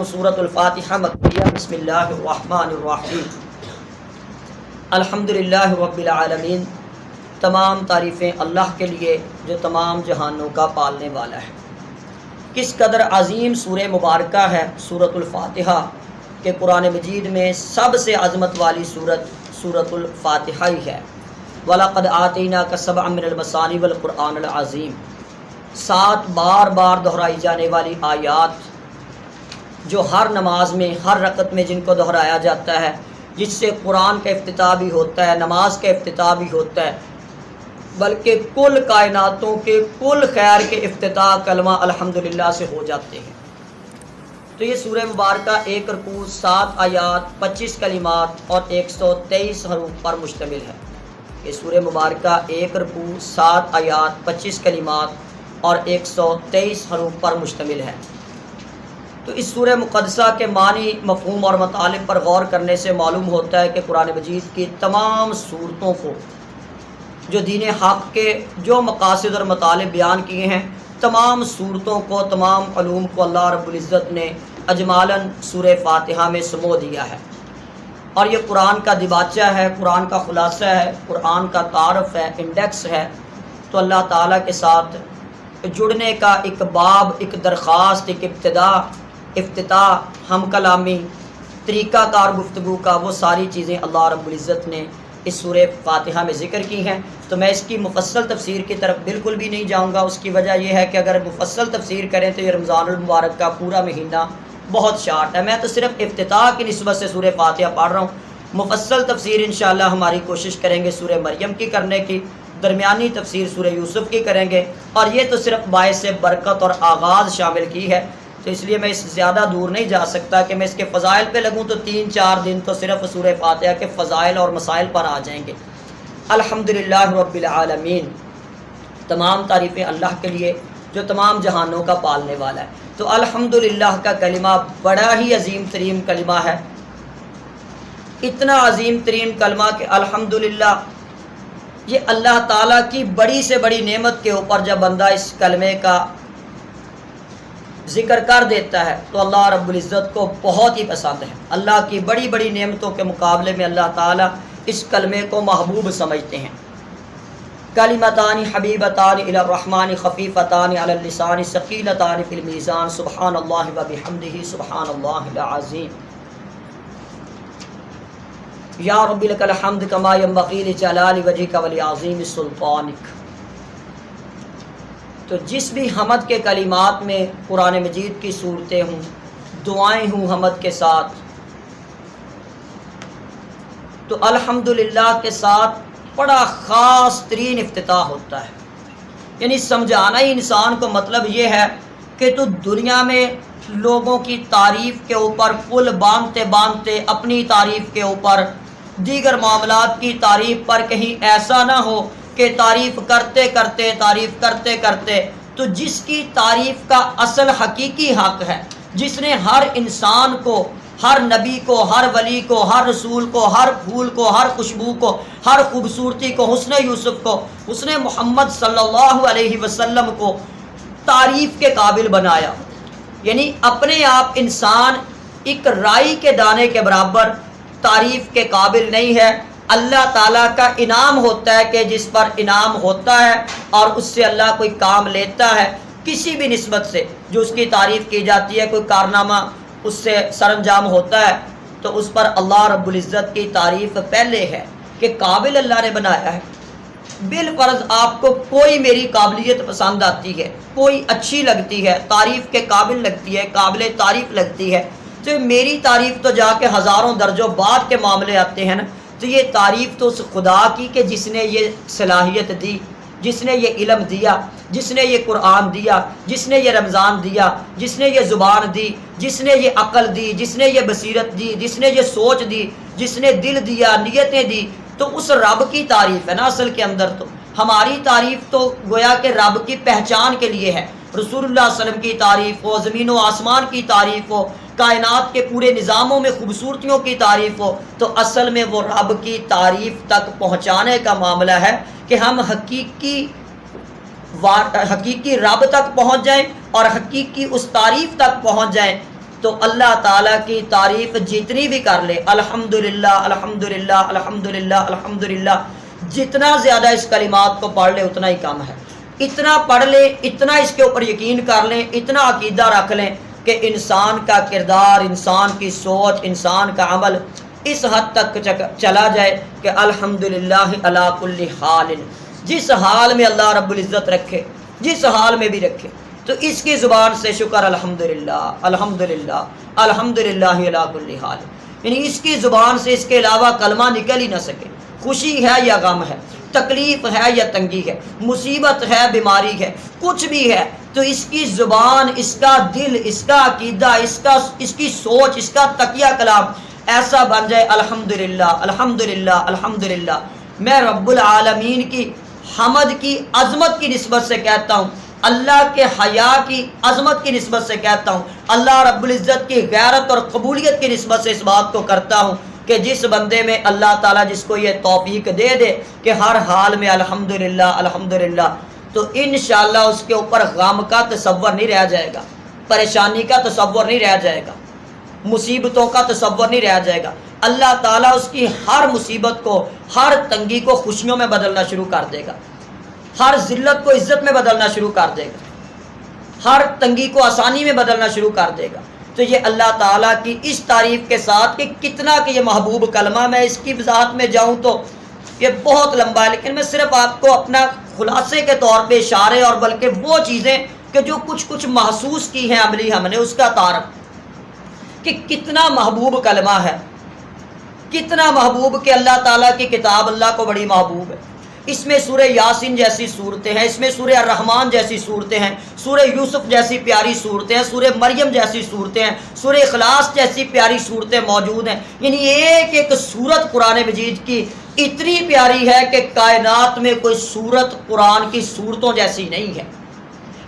ہوں سورۃ الفاتحہ مکیہ۔ بسم اللہ الرحمن الرحیم۔ الحمدللہ رب العالمین۔ تمام تعریفیں اللہ کے لیے جو تمام جہانوں کا پالنے والا ہے۔ کس قدر عظیم سورہ مبارکہ ہے سورۃ الفاتحہ کہ قرآن مجید میں سب سے عظمت والی سورۃ الفاتحہ ہی ہے۔ وَلَقَدْ آتَيْنَاكَ سَبْعًا مِنَ الْمَثَانِي وَالْقُرْآنِ الْعَظِيمِ، 7 بار دہرائی جانے والی آیات جو ہر نماز میں ہر رکعت میں جن کو دہرایا جاتا ہے، جس سے قرآن کا افتتاح بھی ہوتا ہے، نماز کا افتتاح بھی ہوتا ہے، بلکہ کل کائناتوں کے کل خیر کے افتتاح کلمہ الحمدللہ سے ہو جاتے ہیں۔ تو یہ سورہ مبارکہ 1 رکوع 7 آیات 25 کلمات اور 123 حروف پر مشتمل ہے۔ یہ سورہ مبارکہ 1 رکوع 7 آیات 25 کلمات اور 123 حروف پر مشتمل ہے۔ تو اس سورہ مقدسہ کے معنی، مفہوم اور مطالب پر غور کرنے سے معلوم ہوتا ہے کہ قرآن مجید کی تمام صورتوں کو جو دین حق کے جو مقاصد اور مطالب بیان کیے ہیں، تمام صورتوں کو، تمام علوم کو اللہ رب العزت نے اجمالاً سورہ فاتحہ میں سمو دیا ہے۔ اور یہ قرآن کا دباچہ ہے، قرآن کا خلاصہ ہے، قرآن کا تعارف ہے، انڈیکس ہے۔ تو اللہ تعالیٰ کے ساتھ جڑنے کا ایک باب، ایک درخواست، ایک افتتاح، ہم کلامی، طریقہ کار گفتگو کا، وہ ساری چیزیں اللہ رب العزت نے اس سورہ فاتحہ میں ذکر کی ہیں۔ تو میں اس کی مفصل تفسیر کی طرف بالکل بھی نہیں جاؤں گا۔ اس کی وجہ یہ ہے کہ اگر مفصل تفسیر کریں تو یہ رمضان المبارک کا پورا مہینہ بہت شارٹ ہے۔ میں تو صرف افتتاح کی نسبت سے سورہ فاتحہ پڑھ رہا ہوں۔ مفصل تفسیر انشاءاللہ ہماری کوشش کریں گے سورہ مریم کی کرنے کی، درمیانی تفسیر سورہ یوسف کی کریں گے، اور یہ تو صرف باعث برکت اور آغاز شامل کی ہے۔ تو اس لیے میں اس زیادہ دور نہیں جا سکتا کہ میں اس کے فضائل پہ لگوں تو 3-4 دن تو صرف سورہ فاتحہ کے فضائل اور مسائل پر آ جائیں گے۔ الحمدللہ رب العالمین، تمام تعریفیں اللہ کے لیے جو تمام جہانوں کا پالنے والا ہے۔ تو الحمدللہ کا کلمہ بڑا ہی عظیم ترین کلمہ ہے، اتنا عظیم ترین کلمہ کہ الحمدللہ یہ اللہ تعالیٰ کی بڑی سے بڑی نعمت کے اوپر جب بندہ اس کلمے کا ذکر کر دیتا ہے تو اللہ رب العزت کو بہت ہی پسند ہے۔ اللہ کی بڑی بڑی نعمتوں کے مقابلے میں اللہ تعالیٰ اس کلمے کو محبوب سمجھتے ہیں۔ کلمتان حبیبتان الی الرحمن خفیفتان علی اللسان ثقیلتان فی المیزان سبحان اللہ و بحمدہ سبحان اللہ العظیم۔ یا رب لک الحمد کما ینبغی لجلال وجہک ولعظیم سلطانک۔ تو جس بھی حمد کے کلمات میں قرآن مجید کی صورتیں ہوں، دعائیں ہوں حمد کے ساتھ، تو الحمدللہ کے ساتھ بڑا خاص ترین افتتاح ہوتا ہے۔ یعنی سمجھانا ہی انسان کو مطلب یہ ہے کہ تو دنیا میں لوگوں کی تعریف کے اوپر پل باندھتے باندھتے اپنی تعریف کے اوپر، دیگر معاملات کی تعریف پر کہیں ایسا نہ ہو کہ تعریف کرتے کرتے تو جس کی تعریف کا اصل حقیقی حق ہے، جس نے ہر انسان کو، ہر نبی کو، ہر ولی کو، ہر رسول کو، ہر پھول کو، ہر خوشبو کو، ہر خوبصورتی کو، حسن یوسف کو، حسن محمد صلی اللہ علیہ وسلم کو تعریف کے قابل بنایا۔ یعنی اپنے آپ انسان ایک رائی کے دانے کے برابر تعریف کے قابل نہیں ہے۔ اللہ تعالیٰ کا انعام ہوتا ہے کہ جس پر انعام ہوتا ہے اور اس سے اللہ کوئی کام لیتا ہے، کسی بھی نسبت سے جو اس کی تعریف کی جاتی ہے، کوئی کارنامہ اس سے سر انجام ہوتا ہے، تو اس پر اللہ رب العزت کی تعریف پہلے ہے کہ قابل اللہ نے بنایا ہے۔ بالفرض آپ کو کوئی میری قابلیت پسند آتی ہے، کوئی اچھی لگتی ہے، تعریف کے قابل لگتی ہے، قابل تعریف لگتی ہے، تو میری تعریف تو جا کے ہزاروں درجوں بعد کے معاملے آتے ہیں نا۔ تو یہ تعریف تو اس خدا کی کہ جس نے یہ صلاحیت دی، جس نے یہ علم دیا، جس نے یہ قرآن دیا، جس نے یہ رمضان دیا، جس نے یہ زبان دی، جس نے یہ عقل دی، جس نے یہ بصیرت دی، جس نے یہ سوچ دی، جس نے دل دیا، نیتیں دی۔ تو اس رب کی تعریف ہے نا اصل کے اندر۔ تو ہماری تعریف تو گویا کہ رب کی پہچان کے لیے ہے۔ رسول اللہ صلی اللہ علیہ وسلم کی تعریف ہو، زمین و آسمان کی تعریف ہو، کائنات کے پورے نظاموں میں خوبصورتیوں کی تعریف ہو، تو اصل میں وہ رب کی تعریف تک پہنچانے کا معاملہ ہے کہ ہم حقیقی رب تک پہنچ جائیں اور حقیقی اس تعریف تک پہنچ جائیں تو اللہ تعالیٰ کی تعریف جتنی بھی کر لے، الحمدللہ الحمدللہ الحمدللہ الحمدللہ، جتنا زیادہ اس کلمات کو پڑھ لے اتنا ہی کم ہے۔ اتنا پڑھ لیں، اتنا اس کے اوپر یقین کر لیں، اتنا عقیدہ رکھ لیں کہ انسان کا کردار، انسان کی سوچ، انسان کا عمل اس حد تک چلا جائے کہ الحمدللہ علی کل حال، جس حال میں اللہ رب العزت رکھے، جس حال میں بھی رکھے، تو اس کی زبان سے شکر الحمدللہ الحمدللہ الحمدللہ علی کل حال، یعنی اس کی زبان سے اس کے علاوہ کلمہ نکل ہی نہ سکے۔ خوشی ہے یا غم ہے، تکلیف ہے یا تنگی ہے، مصیبت ہے، بیماری ہے، کچھ بھی ہے، تو اس کی زبان، اس کا دل، اس کا عقیدہ، اس کی سوچ، اس کا تقیہ کلام ایسا بن جائے، الحمدللہ الحمدللہ الحمدللہ، میں رب العالمین کی حمد کی عظمت کی نسبت سے کہتا ہوں، اللہ کے حیا کی عظمت کی نسبت سے کہتا ہوں، اللہ رب العزت کی غیرت اور قبولیت کی نسبت سے اس بات کو کرتا ہوں کہ جس بندے میں اللہ تعالیٰ جس کو یہ توفیق دے دے کہ ہر حال میں الحمدللہ الحمدللہ، تو انشاءاللہ اس کے اوپر غم کا تصور نہیں رہ جائے گا، پریشانی کا تصور نہیں رہ جائے گا، مصیبتوں کا تصور نہیں رہ جائے گا۔ اللہ تعالیٰ اس کی ہر مصیبت کو، ہر تنگی کو خوشیوں میں بدلنا شروع کر دے گا، ہر ذلت کو عزت میں بدلنا شروع کر دے گا، ہر تنگی کو آسانی میں بدلنا شروع کر دے گا۔ تو یہ اللہ تعالیٰ کی اس تعریف کے ساتھ کہ کتنا کہ یہ محبوب کلمہ، میں اس کی وضاحت میں جاؤں تو یہ بہت لمبا ہے، لیکن میں صرف آپ کو اپنا خلاصے کے طور پہ اشارے اور بلکہ وہ چیزیں کہ جو کچھ محسوس کی ہیں عملی ہم نے، اس کا تعارف کہ کتنا محبوب کلمہ ہے، کتنا محبوب کہ اللہ تعالیٰ کی کتاب اللہ کو بڑی محبوب ہے۔ اس میں سورہ یاسین جیسی صورتیں ہیں، اس میں سورہ الرحمن جیسی صورتیں ہیں، سورہ یوسف جیسی پیاری صورتیں ہیں، سورہ مریم جیسی صورتیں ہیں، سورہ اخلاص جیسی پیاری صورتیں موجود ہیں، یعنی ایک ایک صورت قرآن مجید کی اتنی پیاری ہے کہ کائنات میں کوئی صورت قرآن کی صورتوں جیسی نہیں ہے۔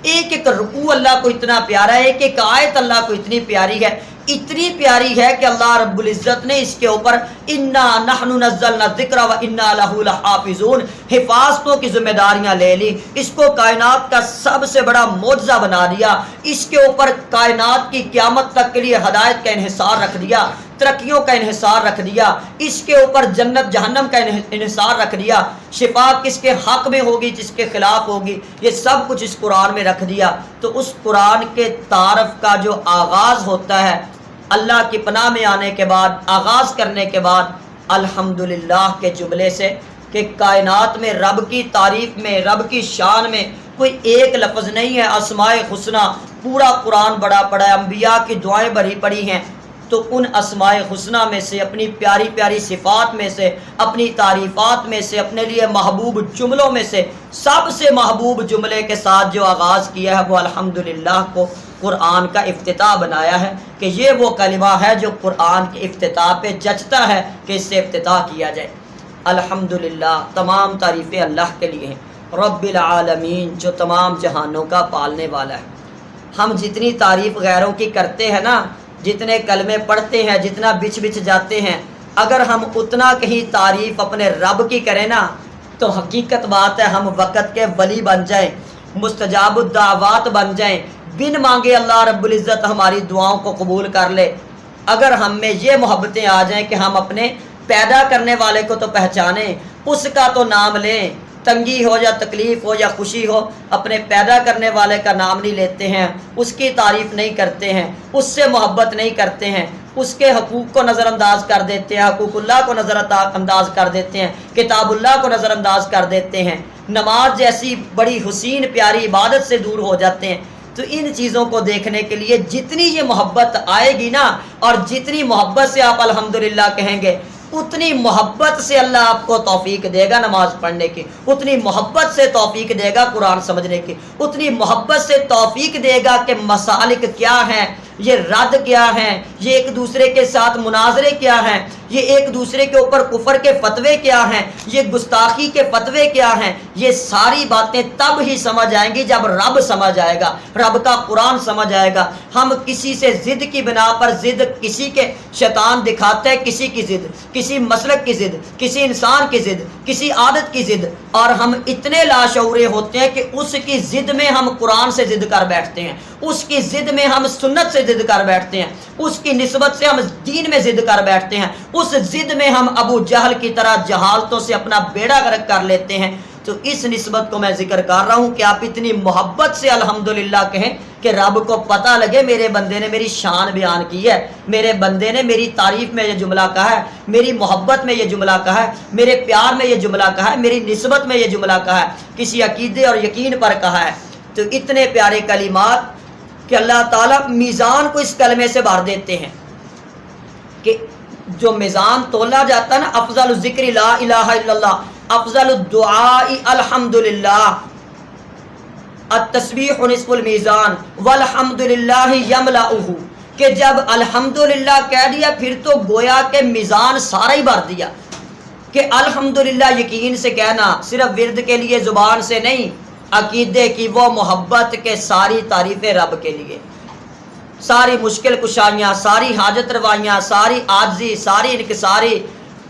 ایک ایک رکوع اللہ کو اتنا پیارا ہے، ایک ایک آیت اللہ کو اتنی پیاری ہے، اتنی پیاری ہے کہ اللہ رب العزت نے اس کے اوپر انا نحن نزلنا الذکر و انا لہ لحافظون، حفاظتوں کی ذمہ داریاں لے لی، اس کو کائنات کا سب سے بڑا معجزہ بنا دیا، اس کے اوپر کائنات کی قیامت تک کے لیے ہدایت کا انحصار رکھ دیا، ترقیوں کا انحصار رکھ دیا، اس کے اوپر جنت جہنم کا انحصار رکھ دیا، شفا کس کے حق میں ہوگی، جس کے خلاف ہوگی، یہ سب کچھ اس قرآن میں رکھ دیا۔ تو اس قرآن کے تعارف کا جو آغاز ہوتا ہے اللہ کی پناہ میں آنے کے بعد، آغاز کرنے کے بعد الحمدللہ کے جملے سے، کہ کائنات میں رب کی تعریف میں، رب کی شان میں کوئی ایک لفظ نہیں ہے، اسماء حسنہ پورا قرآن بڑا پڑا ہے، انبیاء کی دعائیں بھری پڑی ہیں، تو ان اسماء حسنہ میں سے، اپنی پیاری پیاری صفات میں سے، اپنی تعریفات میں سے، اپنے لیے محبوب جملوں میں سے سب سے محبوب جملے کے ساتھ جو آغاز کیا ہے وہ الحمدللہ کو قرآن کا افتتاح بنایا ہے، کہ یہ وہ کلمہ ہے جو قرآن کے افتتاح پہ جچتا ہے کہ اس سے افتتاح کیا جائے۔ الحمدللہ، تمام تعریفیں اللہ کے لیے ہیں، رب العالمین، جو تمام جہانوں کا پالنے والا ہے۔ ہم جتنی تعریف غیروں کی کرتے ہیں نا، جتنے کلمے پڑھتے ہیں، جتنا بچ جاتے ہیں، اگر ہم اتنا کہیں تعریف اپنے رب کی کریں نا، تو حقیقت بات ہے ہم وقت کے ولی بن جائیں، مستجاب الدعوات بن جائیں، بن مانگے اللہ رب العزت ہماری دعاؤں کو قبول کر لے۔ اگر ہم میں یہ محبتیں آ جائیں کہ ہم اپنے پیدا کرنے والے کو تو پہچانیں، اس کا تو نام لیں، تنگی ہو یا تکلیف ہو یا خوشی ہو، اپنے پیدا کرنے والے کا نام نہیں لیتے ہیں، اس کی تعریف نہیں کرتے ہیں، اس سے محبت نہیں کرتے ہیں، اس کے حقوق کو نظر انداز کر دیتے ہیں، حقوق اللہ کو نظر انداز کر دیتے ہیں، کتاب اللہ کو نظر انداز کر دیتے ہیں، نماز جیسی بڑی حسین پیاری عبادت سے دور ہو جاتے ہیں۔ تو ان چیزوں کو دیکھنے کے لیے جتنی یہ محبت آئے گی نا، اور جتنی محبت سے آپ الحمدللہ کہیں گے، اتنی محبت سے اللہ آپ کو توفیق دے گا نماز پڑھنے کی، اتنی محبت سے توفیق دے گا قرآن سمجھنے کی، اتنی محبت سے توفیق دے گا کہ مسالک کیا ہیں، یہ رد کیا ہیں، یہ ایک دوسرے کے ساتھ مناظرے کیا ہیں، یہ ایک دوسرے کے اوپر کفر کے فتوے کیا ہیں، یہ گستاخی کے فتوے کیا ہیں، یہ ساری باتیں تب ہی سمجھ آئیں گی جب رب سمجھ آئے گا، رب کا قرآن سمجھ آئے گا۔ ہم کسی سے ضد کی بنا پر ضد، کسی کے شیطان دکھاتا ہے کسی کی ضد، کسی مسلک کی ضد، کسی انسان کی ضد، کسی عادت کی ضد، اور ہم اتنے لاشعورے ہوتے ہیں کہ اس کی ضد میں ہم قرآن سے ضد کر بیٹھتے ہیں، اس کی ضد میں ہم سنت سے ضد کر بیٹھتے ہیں، اس کی نسبت سے ہم دین میں ضد کر بیٹھتے ہیں، اس ضد میں ہم ابو جہل کی طرح جہالتوں سے اپنا بیڑا غرق کر لیتے ہیں۔ تو اس نسبت کو میں ذکر کر رہا ہوں کہ آپ اتنی محبت سے الحمدللہ کہیں کہ رب کو پتہ لگے میرے بندے نے میری شان بیان کی ہے، میرے بندے نے میری تعریف میں یہ جملہ کہا ہے، میری محبت میں یہ جملہ کہا ہے، میرے پیار میں یہ جملہ کہا ہے، میری نسبت میں یہ جملہ کہا ہے، کسی عقیدے اور یقین پر کہا ہے۔ تو اتنے پیارے کلمات کہ اللہ تعالیٰ میزان کو اس کلمے سے بھر دیتے ہیں کہ جو میزان تولا جاتا ہے نا، افضل الذکر لا الہ الا اللہ، افضل الدعاء الحمدللہ، التسبیح نصف المیزان والحمدللہ یملأہ، کہ جب الحمدللہ کہہ دیا پھر تو گویا کہ میزان سارا ہی بھر دیا، کہ الحمدللہ یقین سے کہنا، صرف ورد کے لیے زبان سے نہیں، عقیدے کی وہ محبت کے ساری تعریفیں رب کے لیے، ساری مشکل کشائیاں، ساری حاجت روائیاں، ساری عاجزی، ساری انکساری،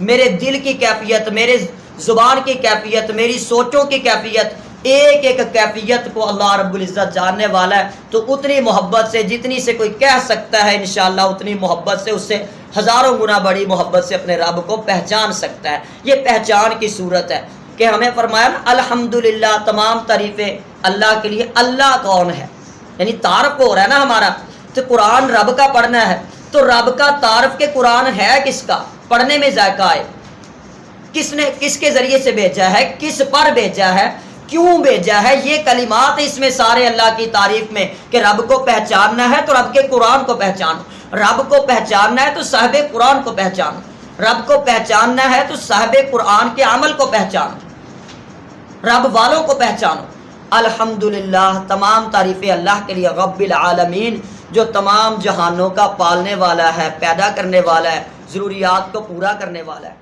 میرے دل کی کیفیت، میرے زبان کی کیفیت، میری سوچوں کی کیفیت، ایک ایک کیفیت کو اللہ رب العزت جاننے والا ہے۔ تو اتنی محبت سے جتنی سے کوئی کہہ سکتا ہے انشاءاللہ، اتنی محبت سے، اس سے ہزاروں گنا بڑی محبت سے اپنے رب کو پہچان سکتا ہے۔ یہ پہچان کی صورت ہے کہ ہمیں فرمایا نا الحمدللہ، تمام تعریفیں اللہ کے لیے۔ اللہ کون ہے؟ یعنی تعارف ہو رہا ہے نا ہمارا، تو قرآن رب کا پڑھنا ہے، تو رب کا تعارف کے قرآن ہے کس کا؟ پڑھنے میں ذائقہ آئے، کس نے کس کے ذریعے سے بھیجا ہے، کس پر بھیجا ہے، کیوں بھیجا ہے، یہ کلمات اس میں سارے اللہ کی تعریف میں کہ رب کو پہچاننا ہے تو رب کے قرآن کو پہچانو، رب کو پہچاننا ہے تو صاحب قرآن کو پہچانو، رب کو پہچاننا ہے تو صاحب قرآن کے عمل کو پہچانو، رب والوں کو پہچانو۔ الحمدللہ، تمام تعریفیں اللہ کے لیے، رب العالمین، جو تمام جہانوں کا پالنے والا ہے، پیدا کرنے والا ہے، ضروریات کو پورا کرنے والا ہے۔